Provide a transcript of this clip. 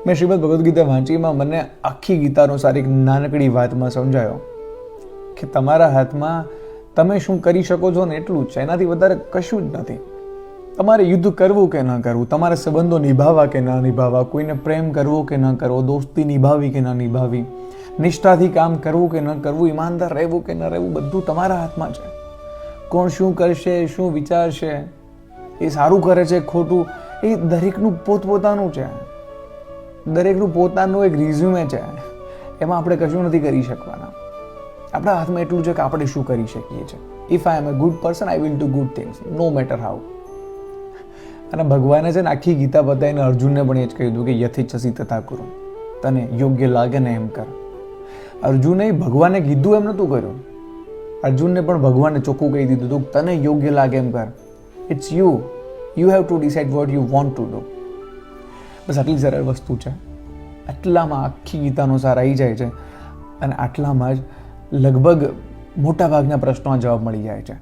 મેં શ્રીમદ ભગવદ્ ગીતા વાંચીમાં મને આખી ગીતાનો સારી એક નાનકડી વાતમાં સમજાયો કે તમારા હાથમાં તમે શું કરી શકો છો ને એટલું જ છે, એનાથી વધારે કશું જ નથી. તમારે યુદ્ધ કરવું કે ન કરવું, તમારે સંબંધો નિભાવવા કે ન નિભાવવા, કોઈને પ્રેમ કરવો કે ન કરવો, દોસ્તી નિભાવવી કે ન નિભાવવી, નિષ્ઠાથી કામ કરવું કે ન કરવું, ઈમાનદાર રહેવું કે ન રહેવું, બધું તમારા હાથમાં છે. કોણ શું કરશે, શું વિચારશે, એ સારું કરે છે ખોટું, એ દરેકનું પોતપોતાનું છે. દરેકનું પોતાનું એક રિઝ્યુમે છે, એમાં આપણે કશું નથી કરી શકવાના. આપણા હાથમાં એટલું છે કે આપણે શું કરી શકીએ છીએ. If I am a good person I will do good things no matter how. અને ભગવાને છે ને આખી ગીતા બતાવીને અર્જુનને પણ એ જ કહ્યું કે યથિચ્છસી તથા કુરુ, તને યોગ્ય લાગે ને એમ કર. અર્જુને ભગવાને કીધું એમ નહોતું કર્યું. અર્જુનને પણ ભગવાને ચોખ્ખું કહી દીધું હતું તને યોગ્ય લાગે એમ કર. It's you have to decide what you want to do. બસ આટલી સરળ વસ્તુ છે. આટલામાં આખી ગીતાનો સાર આવી જાય છે અને આટલામાં જ લગભગ મોટા ભાગના પ્રશ્નોના જવાબ મળી જાય છે.